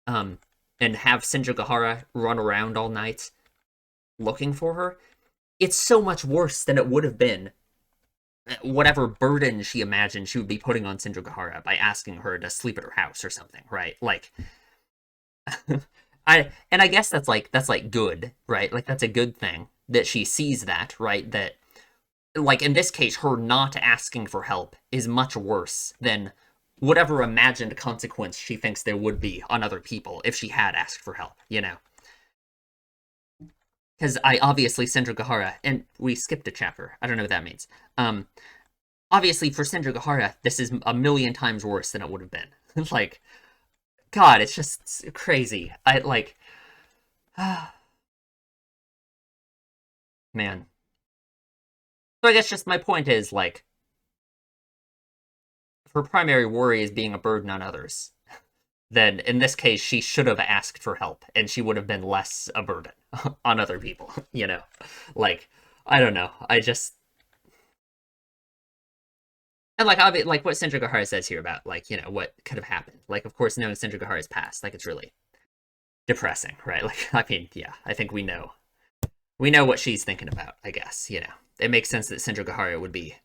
um, and have Sindrugahara run around all night looking for her, it's so much worse than it would have been whatever burden she imagined she would be putting on Sindrugahara by asking her to sleep at her house or something, right? Like I guess that's like good, right? Like that's a good thing that she sees that, right? That like in this case her not asking for help is much worse than whatever imagined consequence she thinks there would be on other people if she had asked for help. Because I obviously Sindrugahara, and we skipped a chapter. I don't know what that means. Um, Obviously for Sindrugahara, this is a million times worse than it would have been. Like, God, it's just crazy. I like, man. So I guess just my point is like, her primary worry is being a burden on others. Then in this case, she should have asked for help, and she would have been less a burden on other people. Like I don't know. I just And like like what Sindrugahara says here about like what could have happened. Like of course knowing Sindrugahara's past, like it's really depressing, right? Like I mean, yeah, I think we know what she's thinking about. I guess it makes sense that Sindrugahara would be,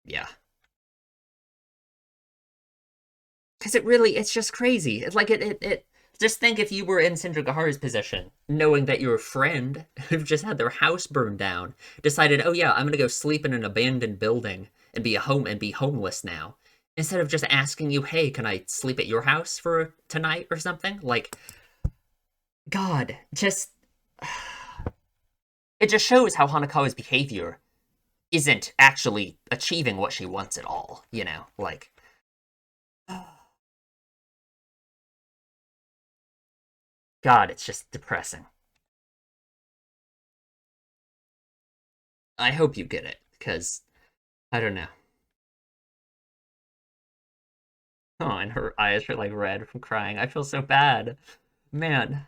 yeah, because it's just crazy. It's like it. Just think if you were in Sindrugahara's position, knowing that your friend who just had their house burned down decided, oh yeah, I'm gonna go sleep in an abandoned building and be homeless now, instead of just asking you, hey, can I sleep at your house for tonight or something? Like, God, just it just shows how Hanakawa's behavior isn't actually achieving what she wants at all. Like, God, it's just depressing. I hope you get it, because I don't know. Oh, and her eyes are like red from crying. I feel so bad. Man.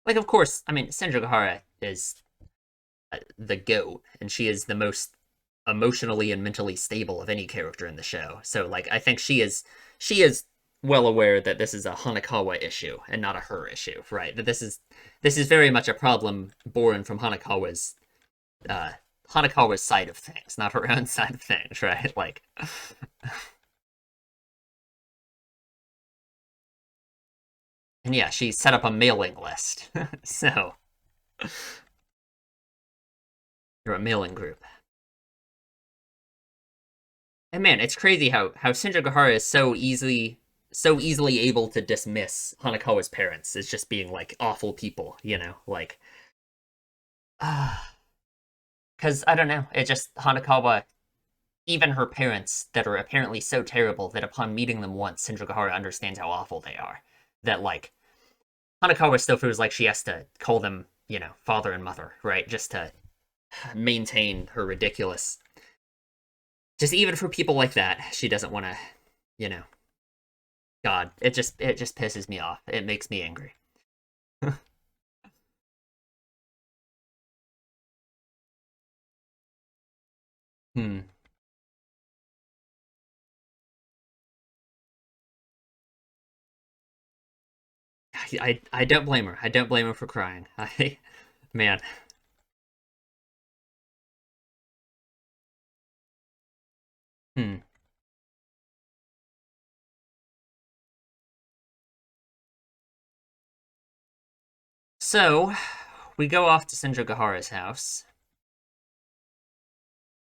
Like, of course, I mean, Senjougahara is the goat, and she is the most emotionally and mentally stable of any character in the show. So, like, I think she is well aware that this is a Hanakawa issue and not a her issue, right? That this is very much a problem born from uh Hanakawa's side of things, not her own side of things, right? Like, and yeah, she set up a mailing list. So, you're a mailing group. And man, it's crazy how Shinjo Gahara is so easily able to dismiss Hanakawa's parents as just being like awful people, like because I don't know, it just Hanakawa, even her parents that are apparently so terrible that upon meeting them once, Shinjo Gahara understands how awful they are. That like Hanakawa still feels like she has to call them, father and mother, right? Just to maintain her ridiculous. Just even for people like that, she doesn't want to, you know, God, it just pisses me off. It makes me angry. Hmm. I don't blame her. I don't blame her for crying. Man. Hmm. So we go off to Senjogahara's house,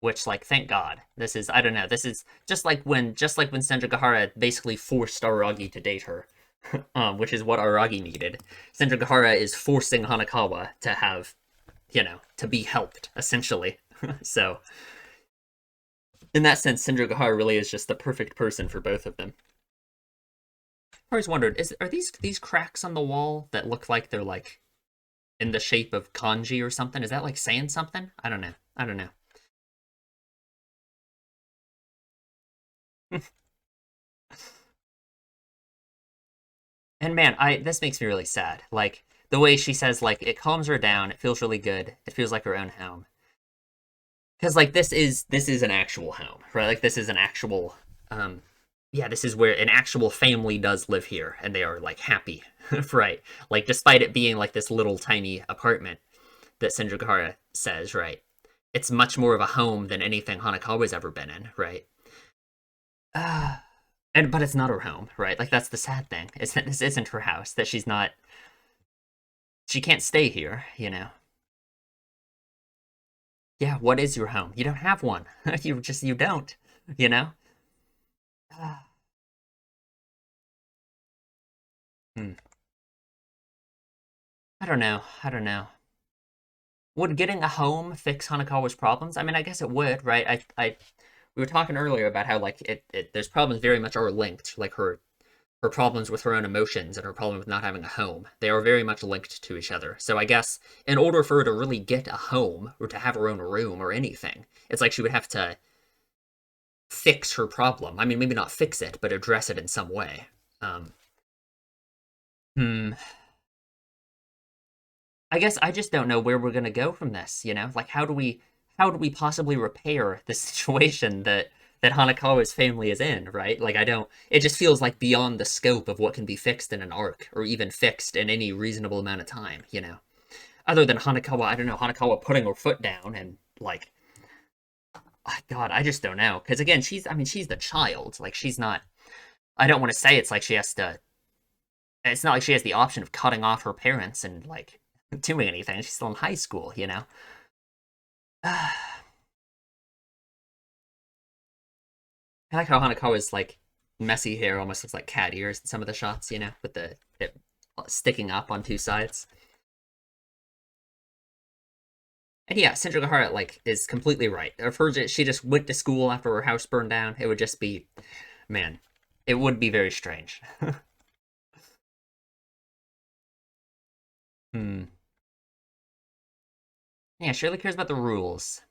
which like thank God. This is I don't know. This is just like when Senjogahara basically forced Aragi to date her, which is what Aragi needed. Senjogahara is forcing Hanakawa to have to be helped essentially. So in that sense, Senjogahara really is just the perfect person for both of them. I always wondered, are these cracks on the wall that look like they're like in the shape of kanji or something? Is that like saying something? I don't know. I don't know. And man, I this makes me really sad. Like the way she says, like it calms her down. It feels really good. It feels like her own home. Because like this is an actual home, right? Like this is an actual, um, yeah, this is where an actual family does live here, and they are like happy, right? Like despite it being like this little tiny apartment that Senjogahara says, right? It's much more of a home than anything Hanakawa's ever been in, right? Uh, and but it's not her home, right? Like that's the sad thing. Is that this isn't her house. That she can't stay here. Yeah, what is your home? You don't have one. You don't, you know? Hmm. I don't know. I don't know. Would getting a home fix Hanakawa's problems? I mean, I guess it would, right? We were talking earlier about how like there's problems very much are linked, like her problems with her own emotions and her problem with not having a home. They are very much linked to each other. So I guess in order for her to really get a home or to have her own room or anything, it's like she would have to fix her problem. I mean, maybe not fix it, but address it in some way. Um, hmm. I guess I just don't know where we're gonna go from this. Like how do we possibly repair the situation that Hanakawa's family is in, right? Like I don't it just feels like beyond the scope of what can be fixed in an arc or even fixed in any reasonable amount of time. Other than Hanakawa, I don't know, Hanakawa putting her foot down and like God, I just don't know. Because again, she's the child. Like she's not I don't want to say it's not like she has the option of cutting off her parents and like doing anything. She's still in high school. I like how Hanakawa's like messy hair almost looks like cat ears in some of the shots, with the it sticking up on two sides. And yeah, Senjogahara like is completely right. If she just went to school after her house burned down, it would just be man, it would be very strange. Hmm. Yeah, she really cares about the rules.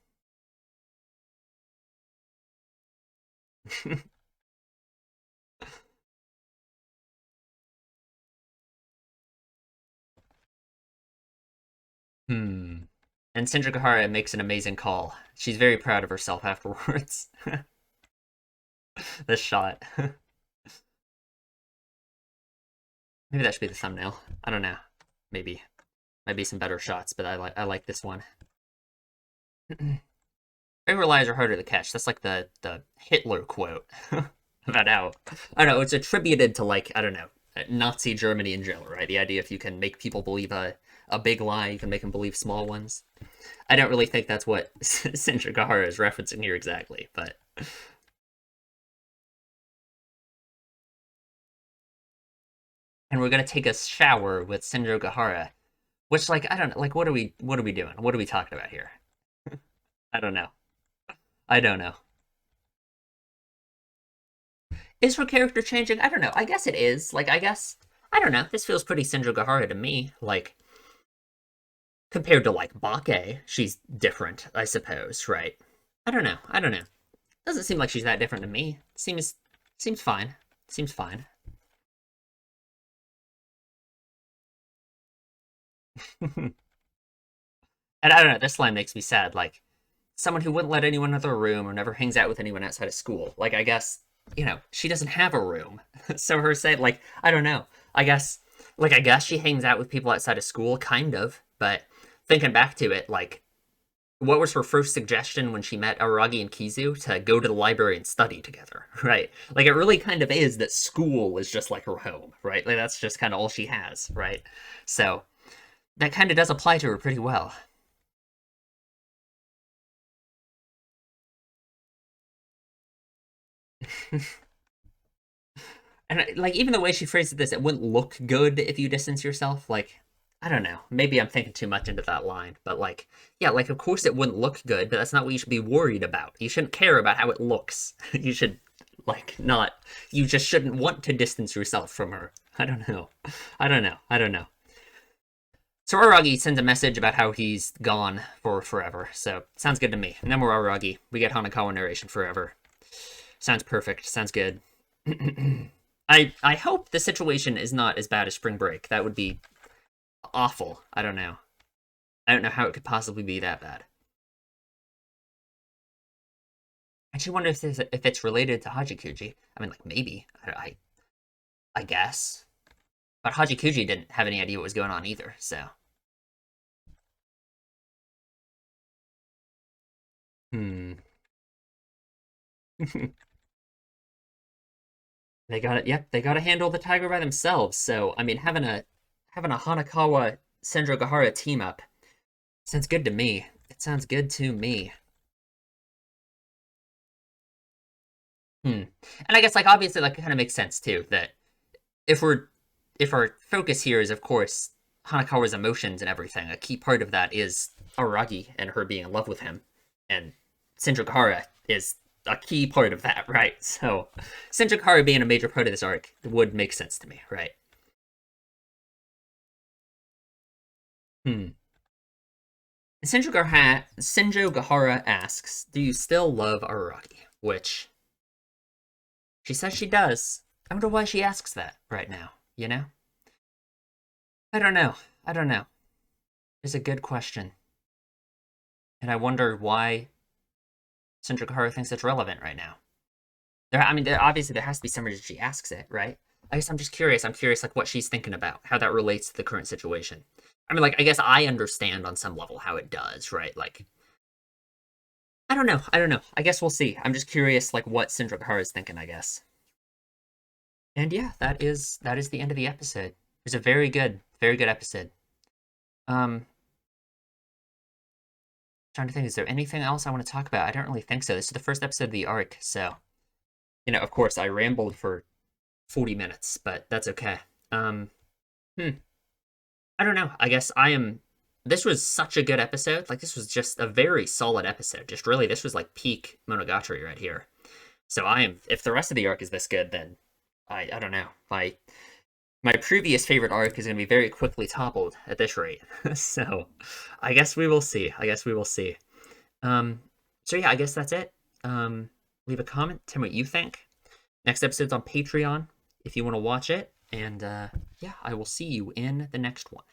Hmm. And Sindrikahara makes an amazing call. She's very proud of herself afterwards. This shot. Maybe that should be the thumbnail. I don't know. Maybe. Might be some better shots, but I like this one. Favorite lies are harder to catch. That's like the Hitler quote about how I don't know. It's attributed to like I don't know Nazi Germany in general, right? The idea if you can make people believe a big lie, you can make them believe small ones. I don't really think that's what Sindrikahara is referencing here exactly, but and we're gonna take a shower with Sindrikahara, which like I don't know, like what are we doing? What are we talking about here? I don't know. I don't know. Is her character changing? I don't know. I guess it is. Like, I guess I don't know. This feels pretty Sindrikahara to me. Like compared to like Bake, she's different, I suppose, right? I don't know. I don't know. Doesn't seem like she's that different to me. Seems fine. Seems fine. And I don't know. This line makes me sad. Like someone who wouldn't let anyone into their room or never hangs out with anyone outside of school. Like I guess she doesn't have a room, so her saying like I don't know. I guess she hangs out with people outside of school, kind of. But thinking back to it, like what was her first suggestion when she met Aragi and Kizu to go to the library and study together, right? Like it really kind of is that school is just like her home, right? Like that's just kind of all she has, right? So that kind of does apply to her pretty well. And like even the way she phrased this, it wouldn't look good if you distance yourself. Like I don't know, maybe I'm thinking too much into that line, but like yeah, like of course it wouldn't look good, but that's not what you should be worried about. You shouldn't care about how it looks. You should like not. You just shouldn't want to distance yourself from her. I don't know. I don't know. I don't know. So Aragi sends a message about how he's gone for forever. So sounds good to me. No more Aragi. We get Hanakawa narration forever. Sounds perfect. Sounds good. I hope the situation is not as bad as Spring Break. That would be awful. I don't know. I don't know how it could possibly be that bad. I actually wonder if it's related to Hajikuji. I mean, like maybe. I guess. But Hajikuji didn't have any idea what was going on either. So. Hmm. They got it. Yep, they got to handle the tiger by themselves. So I mean, having a Hanakawa Sendro Gahara team up sounds good to me. It sounds good to me. Hmm. And I guess like obviously like it kind of makes sense too that if we're if our focus here is of course Hanakawa's emotions and everything, a key part of that is Aragi and her being in love with him, and Sindrikahara is a key part of that, right? So Sindrikahara being a major part of this arc would make sense to me, right? Hmm. Senjo Gahara asks, "Do you still love Araki?" Which she says she does. I wonder why she asks that right now. You know? I don't know. I don't know. It's a good question, and I wonder why Senjo Gahara thinks it's relevant right now. I mean, obviously there has to be some reason she asks it, right? I guess I'm just curious. I'm curious, like what she's thinking about, how that relates to the current situation. I mean, like I guess I understand on some level how it does, right? Like I don't know. I don't know. I guess we'll see. I'm just curious, like what Sindra Gahara is thinking. I guess. And yeah, that is the end of the episode. It was a very good episode. Um, trying to think, is there anything else I want to talk about? I don't really think so. This is the first episode of the arc, so of course, I rambled for 40 minutes, but that's okay. Um, hmm. I don't know. I guess I am. This was such a good episode. Like this was just a very solid episode. Just really, this was like peak Monogatari right here. So I am. If the rest of the arc is this good, then I don't know. My previous favorite arc is going to be very quickly toppled at this rate. So, I guess we will see. I guess we will see. Um, so yeah, I guess that's it. Leave a comment, tell me what you think. Next episode's on Patreon if you want to watch it. And yeah, I will see you in the next one.